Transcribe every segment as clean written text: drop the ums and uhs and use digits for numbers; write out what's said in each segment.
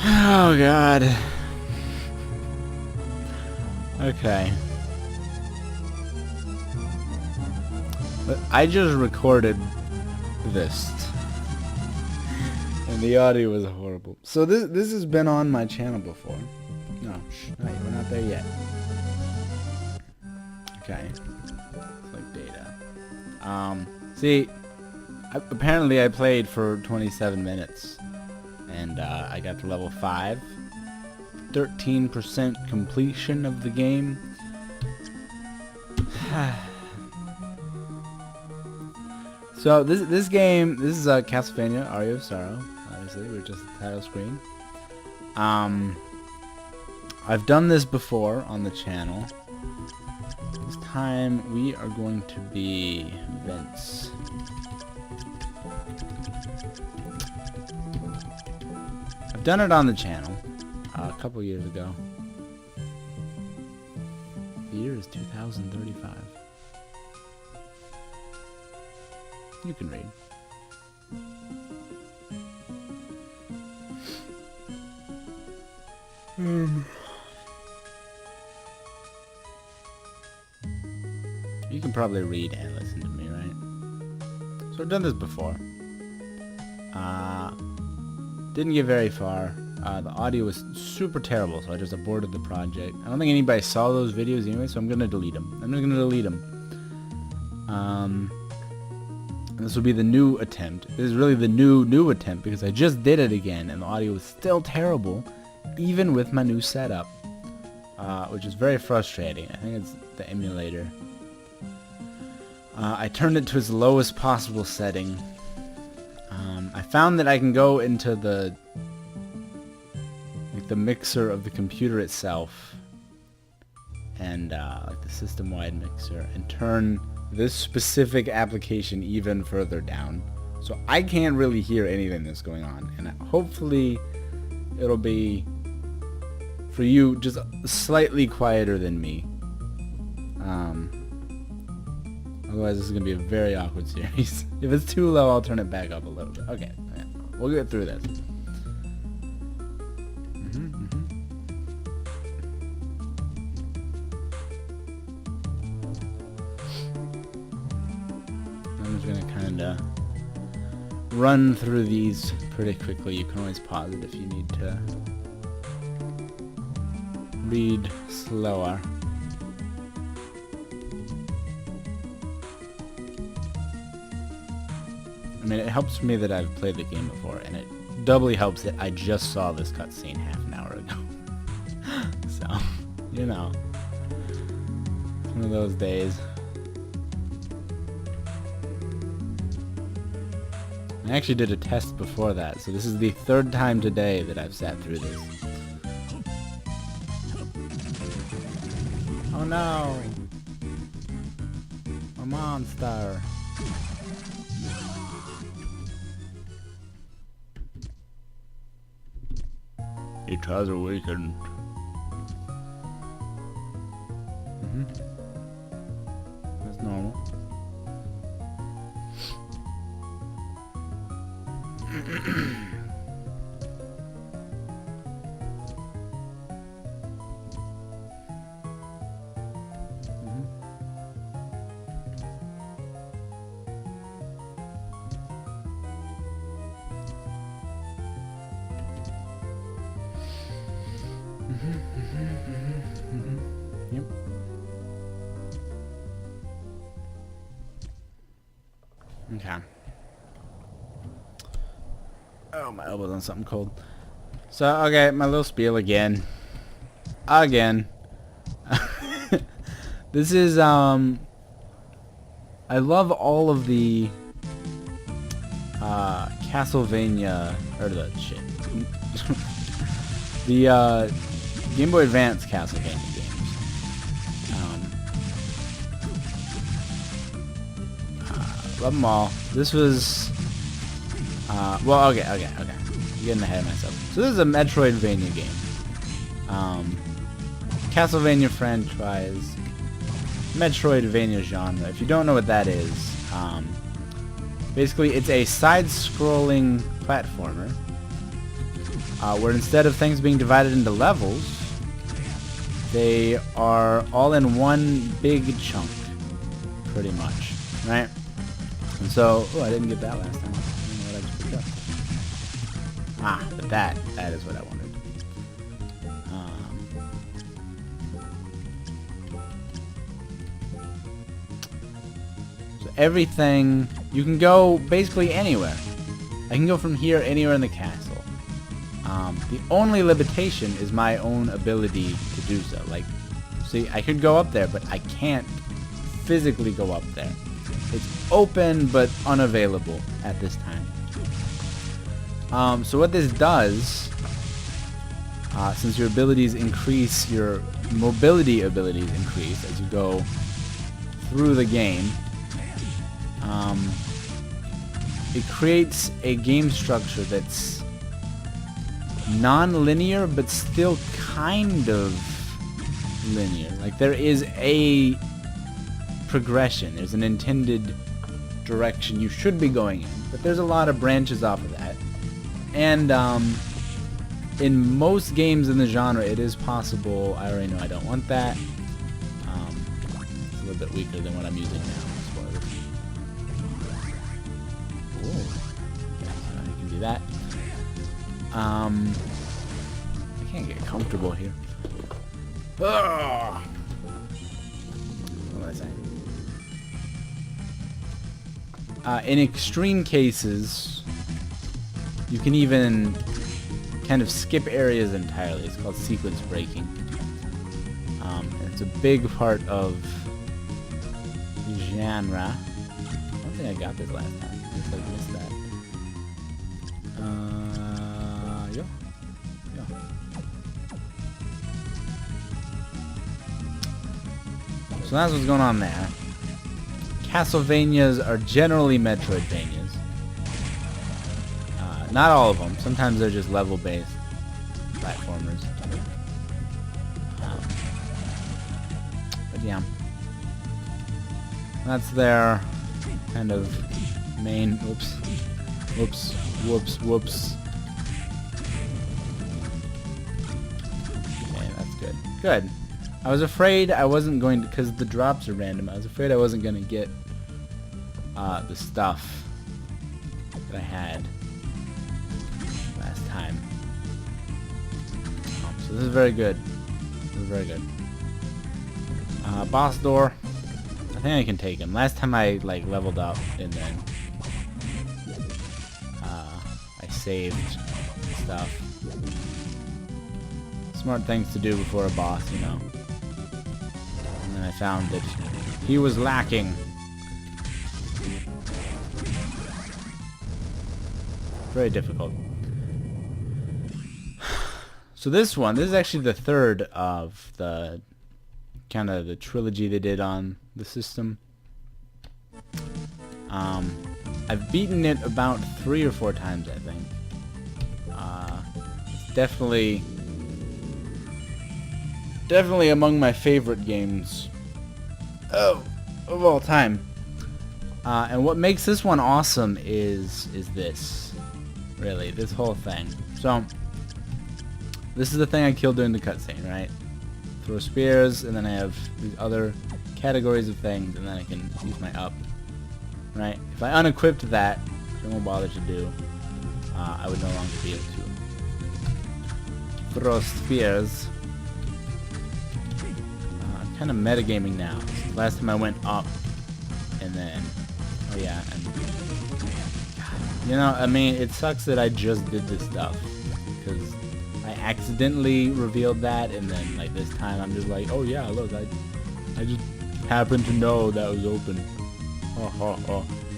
Oh god. Okay. But I just recorded this. And the audio was horrible. So this has been on my channel before. No, we're not there yet. Okay. It's like data. See, apparently I played for 27 minutes. And I got to level 5. 13% completion of the game. So this game, this is Castlevania, Aria of Sorrow. Obviously, we're just the title screen. I've done this before on the channel. This time we are going to be Vince. I've done it on the channel a couple years ago. The year is 2035. You can read. You can probably read and listen to me, right? So I've done this before. Didn't get very far. The audio was super terrible, so I just aborted the project. I don't think anybody saw those videos anyway, so I'm gonna delete them. I'm just gonna delete them. And this will be the new attempt. This is really the new attempt because I just did it again, and the audio was still terrible, even with my new setup, which is very frustrating. I think it's the emulator. I turned it to its lowest possible setting. I found that I can go into the mixer of the computer itself, and like the system-wide mixer, and turn this specific application even further down, so I can't really hear anything that's going on, and hopefully it'll be for you just slightly quieter than me. Otherwise, this is going to be a very awkward series. If it's too low, I'll turn it back up a little bit. Okay, yeah, we'll get through this. I'm just going to kind of run through these pretty quickly. You can always pause it if you need to read slower. I mean, it helps me that I've played the game before, and it doubly helps that I just saw this cutscene half an hour ago. So, you know, it's one of those days. I actually did a test before that, so this is the third time today that I've sat through this. Oh no! A monster! It has awakened. That's normal. Yep. Okay. Oh, my elbow's on something cold. So, okay, my little spiel again. This is, I love all of the, Castlevania, or the shit. The, Game Boy Advance Castlevania games. Love them all. This was, well, okay. I'm getting ahead of myself. So this is a Metroidvania game. Castlevania franchise, Metroidvania genre. If you don't know what that is, basically it's a side-scrolling platformer where instead of things being divided into levels, they are all in one big chunk, pretty much, right? And so, oh, I didn't get that last time. I don't know what I just picked up. Ah, but that is what I wanted. So everything, you can go basically anywhere. I can go from here anywhere in the castle. The only limitation is my own ability to do so. Like, see, I could go up there, but I can't physically go up there. It's open, but unavailable at this time. So what this does, since your abilities increase, your mobility abilities increase as you go through the game, it creates a game structure that's non-linear, but still kind of linear. Like, there is a progression. There's an intended direction you should be going in, but there's a lot of branches off of that. And in most games in the genre, it is possible. I already know I don't want that. It's a little bit weaker than what I'm using now. Spoilers. Ooh. Okay, so I can do that. I can't get comfortable here. Ugh. What was I saying? In extreme cases, you can even kind of skip areas entirely. It's called sequence breaking. And it's a big part of the genre. I don't think I got this last time. I guess I missed that. Yeah. So that's what's going on there. Castlevanias are generally Metroidvanias. Not all of them. Sometimes they're just level-based platformers. But yeah. That's their kind of main... Whoops. Okay, that's good. Good. I was afraid I wasn't going to... Because the drops are random. I was afraid I wasn't going to get the stuff that I had last time. So this is very good. This is very good. Boss door. I think I can take him. Last time I leveled up and then I saved stuff. Smart things to do before a boss, you know. And then I found that he was lacking. Very difficult. So this is actually the third of the kind of the trilogy they did on the system. I've beaten it about 3 or 4 times, I think. It's definitely among my favorite games of all time. And what makes this one awesome is this, really, this whole thing. So this is the thing I killed during the cutscene, right? Throw spears, and then I have these other categories of things, and then I can use my up, right? If I unequipped that, which I won't bother to do, I would no longer be able to throw spears. I'm kind of metagaming now. Last time I went up, and then, oh yeah, and you know, I mean, it sucks that I just did this stuff, because I accidentally revealed that, and then like this time I'm just like, oh yeah, look, I just happened to know that was open.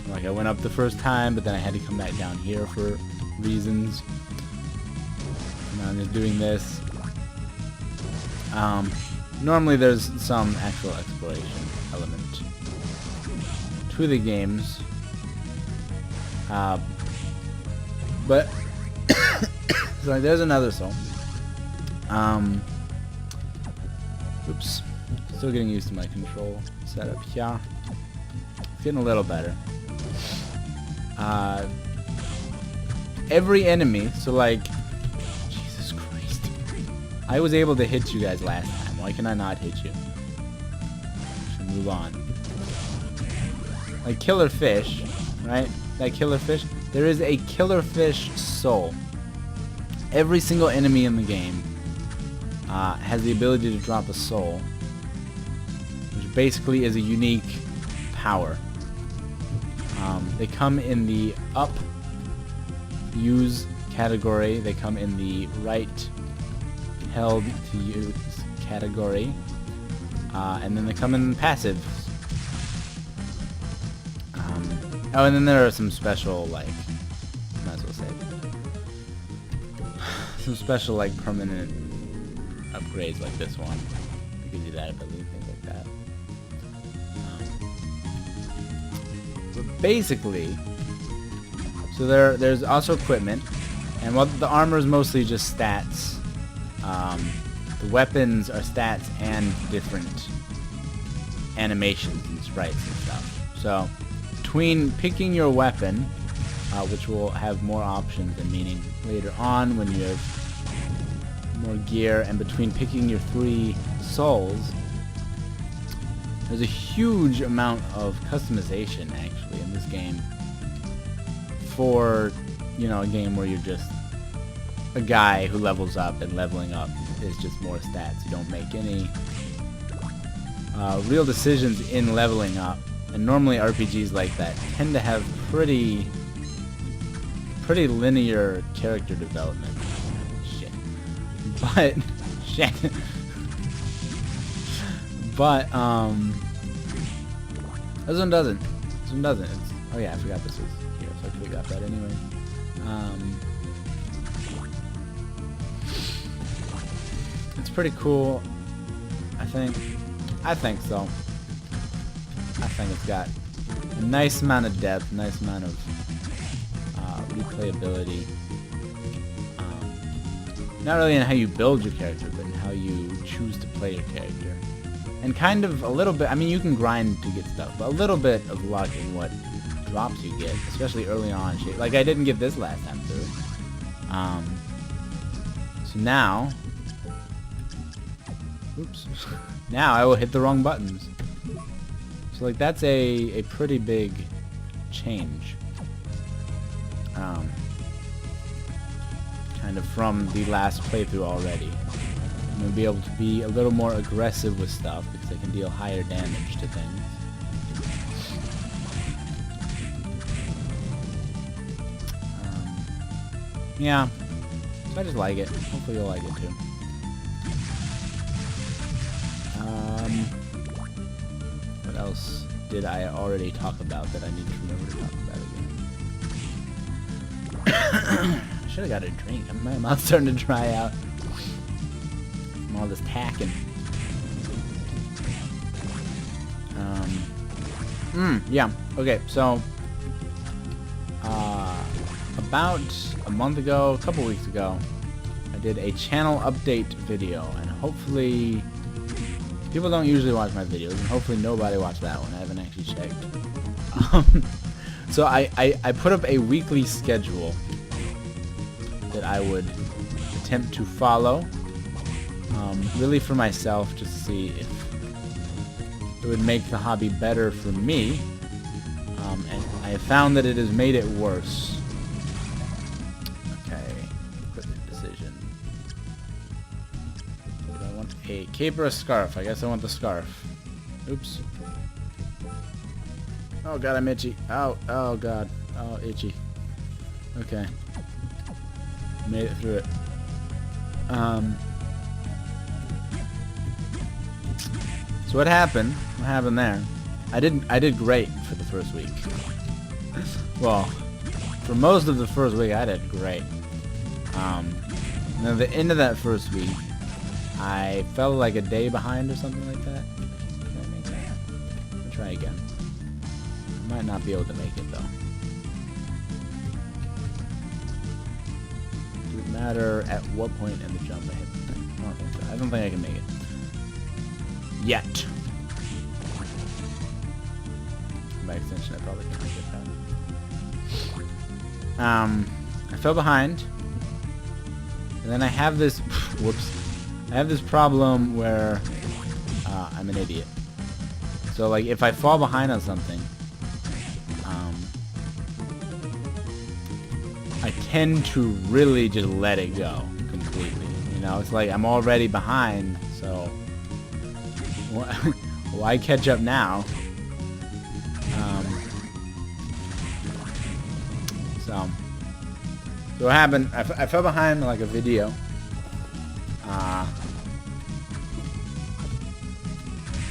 Like I went up the first time, but then I had to come back down here for reasons. And I'm just doing this. Normally there's some actual exploration element to the games. But so there's another soul. Oops. Still getting used to my control setup here. It's getting a little better. Every enemy, so like I was able to hit you guys last time. Why can I not hit you? Should move on. Like killer fish, right? That killer fish. There is a killer fish soul. Every single enemy in the game has the ability to drop a soul, which basically is a unique power. They come in the up use category. They come in the right held to use category. And then they come in passive. Oh, and then there are some special, like, might as well say some special, like, permanent upgrades like this one. It gives you that ability, things like that. But basically, so there's also equipment, and while the armor is mostly just stats, the weapons are stats and different animations and sprites and stuff. So between picking your weapon, which will have more options and meaning later on when you have more gear, and between picking your 3 souls, there's a huge amount of customization actually in this game for, you know, a game where you're just a guy who levels up, and leveling up is just more stats. You don't make any real decisions in leveling up. And normally RPGs like that tend to have pretty linear character development. Shit. But shit. But this one doesn't. This one doesn't. It's, oh yeah, I forgot this was here, so I could have got that anyway. It's pretty cool. I think so. I think it's got a nice amount of depth, nice amount of replayability. Not really in how you build your character, but in how you choose to play your character. And kind of a little bit, I mean, you can grind to get stuff, but a little bit of luck in what drops you get, especially early on. Like, I didn't get this last time through. So now... Oops. Now I will hit the wrong buttons. So like that's a pretty big change. Kind of from the last playthrough already. I'm going to be able to be a little more aggressive with stuff because I can deal higher damage to things. Yeah. So I just like it. Hopefully you'll like it too. What else did I already talk about that I need to remember to talk about again? I should have got a drink. My mouth's starting to dry out from all this tacking. Yeah. Okay, so about a month ago, a couple weeks ago, I did a channel update video, and hopefully people don't usually watch my videos, and hopefully nobody watched that one. I haven't actually checked. So I put up a weekly schedule that I would attempt to follow, really for myself, just to see if it would make the hobby better for me, and I have found that it has made it worse. Okay, equipment decision. Do I want a cape or a scarf? I guess I want the scarf. Oops. Oh god, I'm itchy. Ow, oh god. Oh, itchy. Okay. Made it through it. So what happened? What happened there? I did great for the first week. Well, for most of the first week I did great. And at the end of that first week, I fell like a day behind or something like that. Can I make that? I'll try again. I might not be able to make it though. Does it matter at what point in the jump I hit the thing? I don't think so. I don't think I can make it. Yet. By extension, I probably can't make it that. I fell behind. And then I have this... Whoops. I have this problem where I'm an idiot. So like if I fall behind on something, I tend to really just let it go completely. You know, it's like I'm already behind, so why catch up now? So what happened? I fell behind like a video.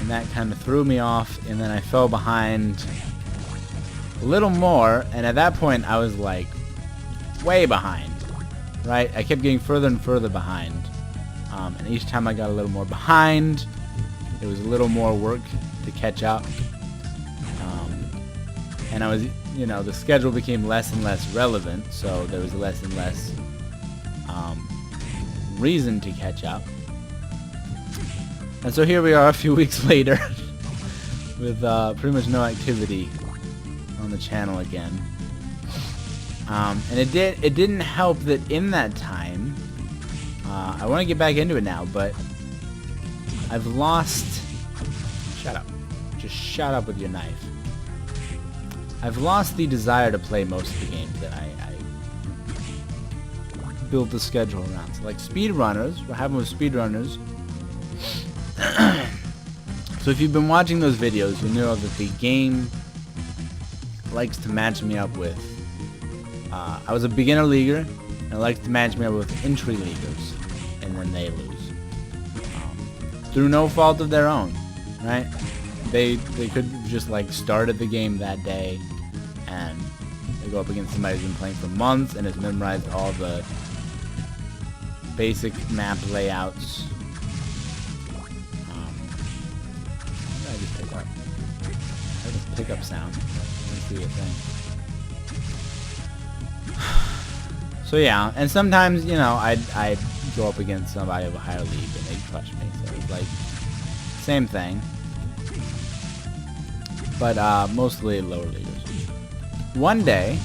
And that kind of threw me off, and then I fell behind a little more, and at that point I was like way behind, right? I kept getting further and further behind, and each time I got a little more behind, it was a little more work to catch up, and I was, you know, the schedule became less and less relevant, so there was less and less reason to catch up. And so here we are a few weeks later with pretty much no activity on the channel again. And it didn't help that in that time, I want to get back into it now, but I've lost... Shut up. Just shut up with your knife. I've lost the desire to play most of the games that I built the schedule around. So like speedrunners, what happened with speedrunners... So if you've been watching those videos, you know that the game likes to match me up with... I was a beginner leaguer, and it likes to match me up with entry leaguers, and then they lose. Through no fault of their own, right? They could have just like started the game that day, and they go up against somebody who's been playing for months and has memorized all the basic map layouts. Pickup sound. Let's see a thing. So yeah, and sometimes, you know, I'd go up against somebody of a higher league and they'd crush me. So it's like same thing, but mostly lower leaguers. One day,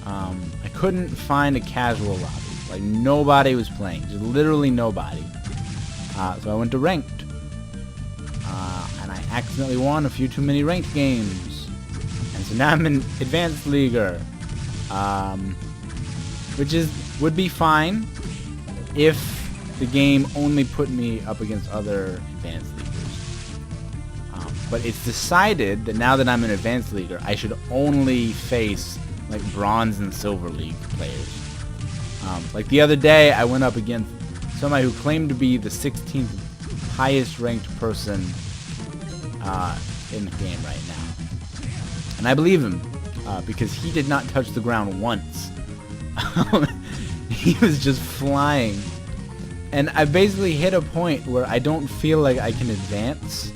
I couldn't find a casual lobby. Like nobody was playing, just literally nobody. So I went to ranked. And I accidentally won a few too many ranked games, and so now I'm an advanced leaguer, which would be fine if the game only put me up against other advanced leaguers. But it's decided that now that I'm an advanced leaguer, I should only face like bronze and silver league players. Like the other day, I went up against somebody who claimed to be the 16th highest ranked person in the game right now. And I believe him, because he did not touch the ground once. He was just flying. And I basically hit a point where I don't feel like I can advance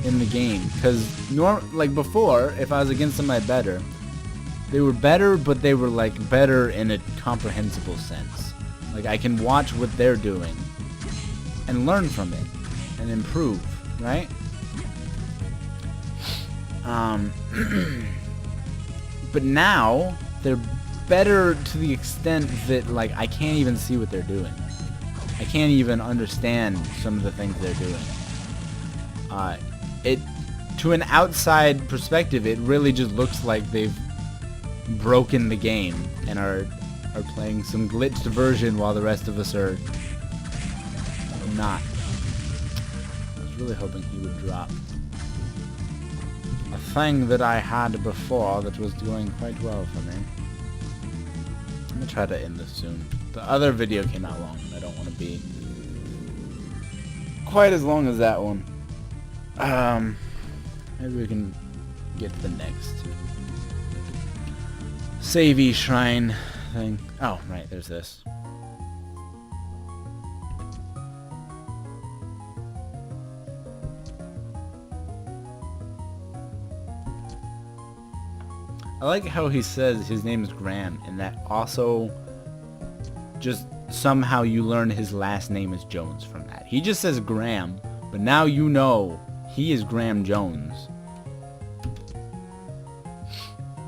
in the game. Because like before, if I was against somebody better, they were better, but they were like better in a comprehensible sense. Like I can watch what they're doing and learn from it and improve, right? But now they're better to the extent that like I can't even see what they're doing. I can't even understand some of the things they're doing. To an outside perspective, it really just looks like they've broken the game and are playing some glitched version while the rest of us are not. I was really hoping he would drop a thing that I had before that was doing quite well for me. I'm gonna try to end this soon. The other video came out long, and I don't want to be quite as long as that one. Maybe we can get to the next Savey Shrine thing. Oh, right, there's this. I like how he says his name is Graham, and that also just somehow you learn his last name is Jones from that. He just says Graham, but now you know he is Graham Jones.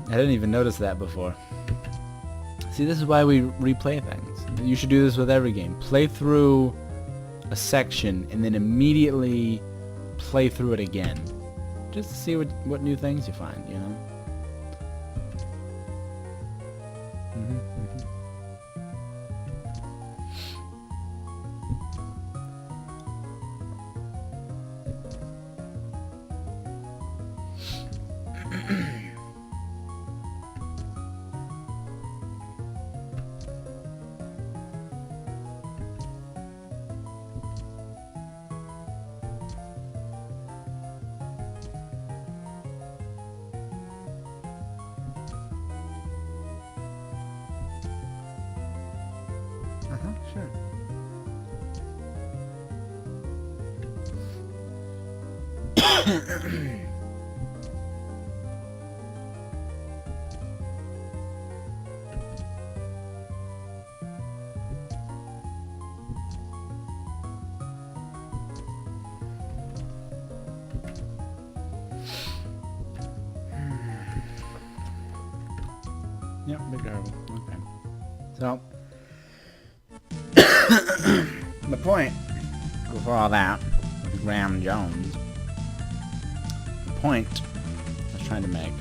I didn't even notice that before. See, this is why we replay things. You should do this with every game. Play through a section and then immediately play through it again, just to see what new things you find, you know. Sure. Yep, big hurdle. Okay. So the point before all that with Graham Jones, the point I was trying to make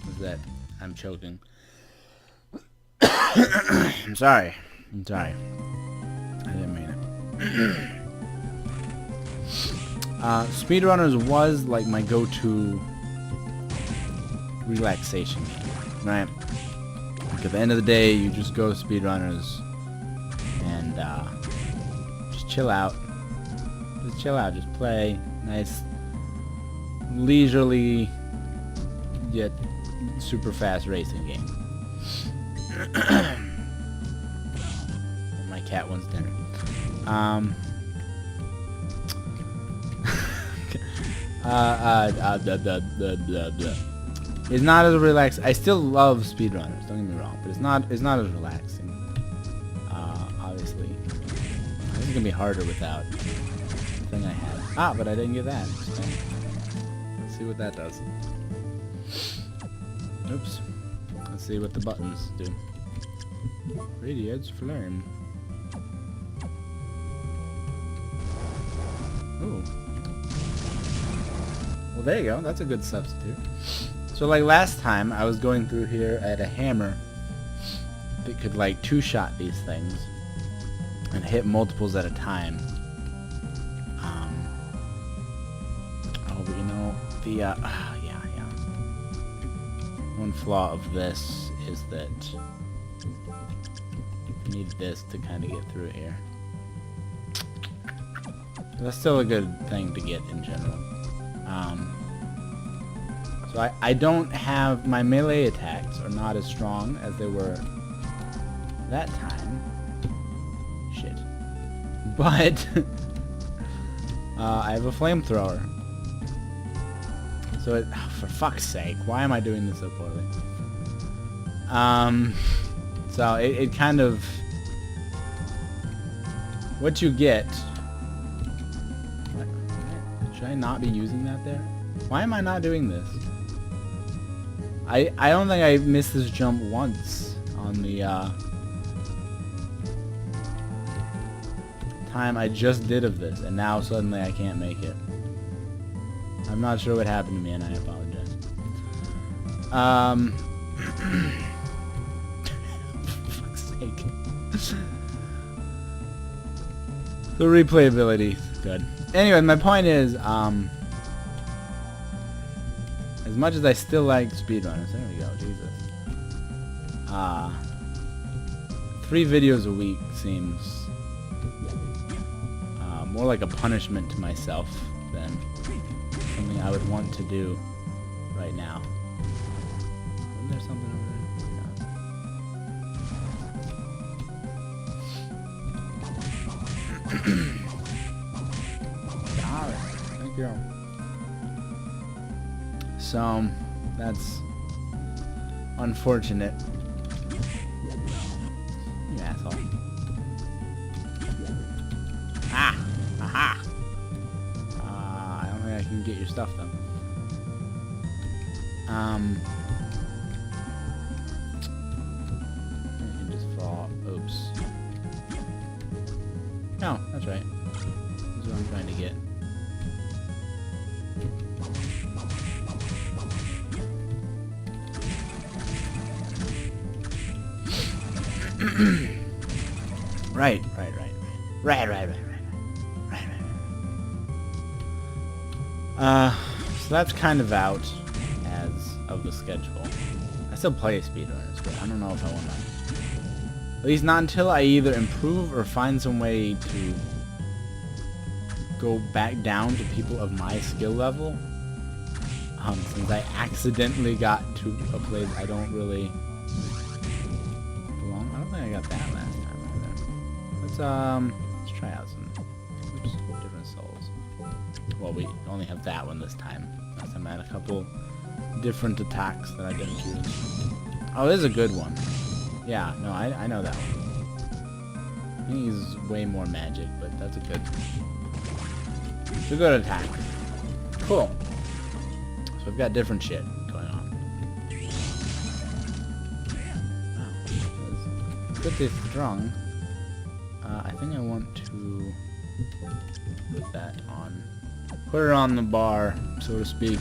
is that I'm choking. I'm sorry. I didn't mean it. Speedrunners was like my go-to relaxation game, right? Like at the end of the day, you just go speedrunners and just chill out. Just play. Nice, leisurely, yet super fast racing game. My cat wants dinner. It's not as relaxed. I still love speedrunners, don't get me wrong, but it's not as relaxing. Obviously, this is gonna be harder without the thing I had. Ah, but I didn't get that. So let's see what that does. Oops. Let's see what the buttons do. Radiates flame. Ooh. Well, there you go. That's a good substitute. So like last time, I was going through here, I had a hammer that could like two-shot these things and hit multiples at a time. Oh, but you know, the, yeah. One flaw of this is that you need this to kind of get through here. But that's still a good thing to get in general. So I don't have, my melee attacks are not as strong as they were that time. Shit. But I have a flamethrower. So oh, for fuck's sake, why am I doing this so poorly? So it kind of, what you get. Should I not be using that there? Why am I not doing this? I don't think I missed this jump once on the time I just did of this, and now suddenly I can't make it. I'm not sure what happened to me, and I apologize. For fuck's sake. The replayability is good. Anyway, my point is, as much as I still like speedrunners, there we go, Jesus. 3 videos a week seems more like a punishment to myself than something I would want to do right now. Isn't there something over there? Alright, thank you. So, that's unfortunate. You asshole. Ah! Aha! I don't think I can get your stuff, though. You can just fall. Oops. No, That's right. That's what I'm trying to get. Right. So that's kind of out as of the schedule. I still play speedrunners, but I don't know if I want to. At least not until I either improve or find some way to go back down to people of my skill level. Since I accidentally got to a place I don't really belong. I don't think I got that last time either. Let's try out some different souls. Well, we only have that one this time. Last time I had a couple different attacks that I didn't choose. Oh, this is a good one. Yeah, no, I know that one. I think he's way more magic, but that's a good attack. Cool. So we've got different shit going on. Wow, pretty strong. I think I want to put that on. Put it on the bar, so to speak.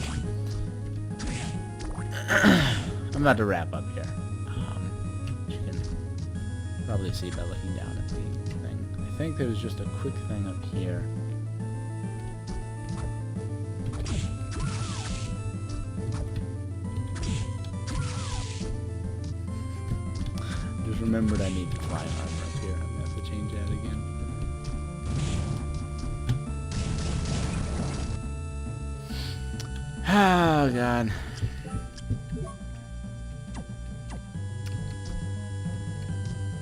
I'm about to wrap up here. You can probably see by looking down at the thing. I think there's just a quick thing up here. Just remembered I need fly armor up here. I'm gonna have to change that again. Oh god.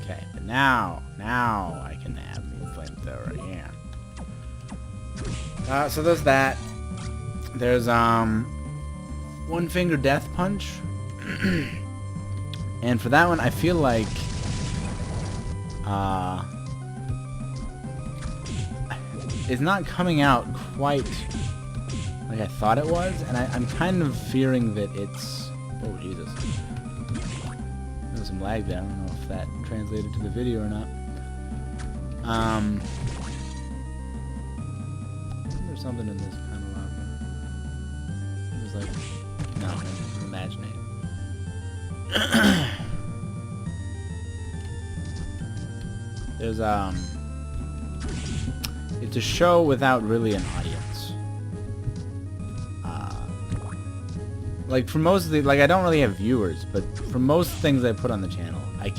Okay, but now I can have the flamethrower here. So there's that. There's one finger death punch. And for that one, I feel like it's not coming out quite like I thought it was, and I'm kind of fearing that it's... Oh, Jesus. There's some lag there. I don't know if that translated to the video or not. There's something in this panel out there. It was like... No, I'm imagining. There's it's a show without really an audience. Like for most of the, like I don't really have viewers, but for most things I put on the channel, I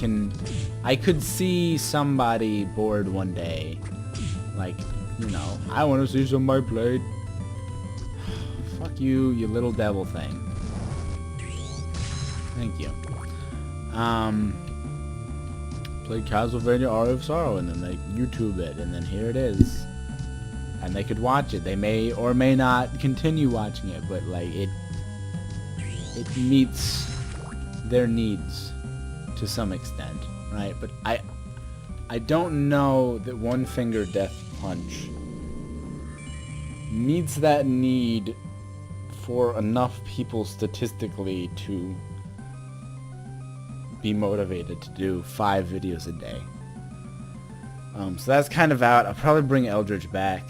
could see somebody bored one day, like, you know, I want to see somebody play. Fuck you, you little devil thing. Thank you. Played Castlevania Aria of Sorrow, and then they YouTube it, and then here it is. And they could watch it. They may or may not continue watching it, but like it meets their needs to some extent, right? But I don't know that one finger death punch meets that need for enough people statistically to be motivated to do 5 videos a day. So that's kind of out. I'll probably bring Eldritch back.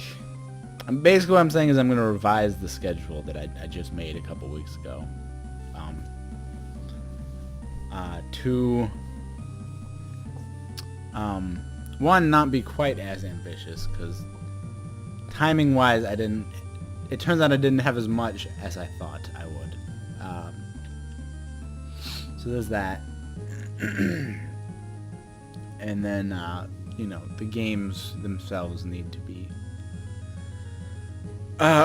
Basically what I'm saying is I'm going to revise the schedule that I just made a couple weeks ago. To one, not be quite as ambitious, because timing wise it turns out I didn't have as much as I thought I would. So there's that. And then you know, the games themselves need to be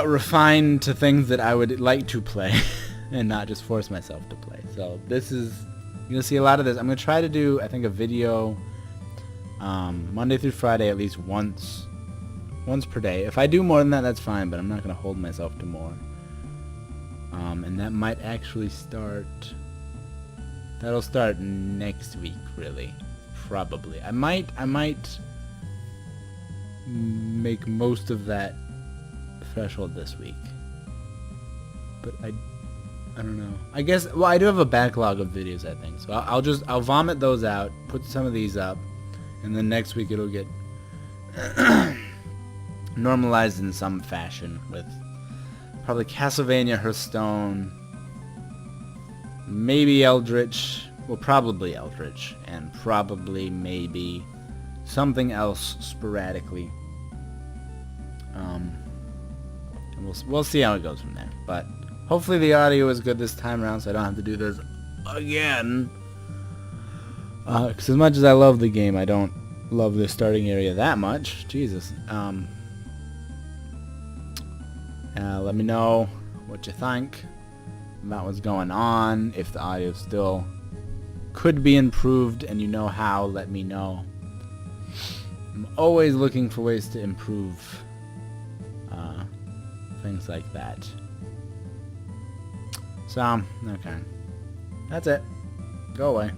refined to things that I would like to play and not just force myself to play. So this is, you're gonna see a lot of this. I'm gonna try to do, I think, a video Monday through Friday at least once per day. If I do more than that, that's fine, but I'm not gonna hold myself to more. And that might actually start, that'll start next week, really. Probably. I might make most of that threshold this week. But I don't know. I guess, well, I do have a backlog of videos, I think. So I'll vomit those out, put some of these up, and then next week it'll get normalized in some fashion with probably Castlevania, Hearthstone, maybe Eldritch, well probably Eldritch, and probably maybe something else sporadically. And we'll see how it goes from there. But hopefully the audio is good this time around, so I don't have to do this again. Because as much as I love the game, I don't love the starting area that much. Jesus. Let me know what you think about what's going on. If the audio still could be improved and you know how, let me know. I'm always looking for ways to improve things like that. So, okay. That's it. Go away.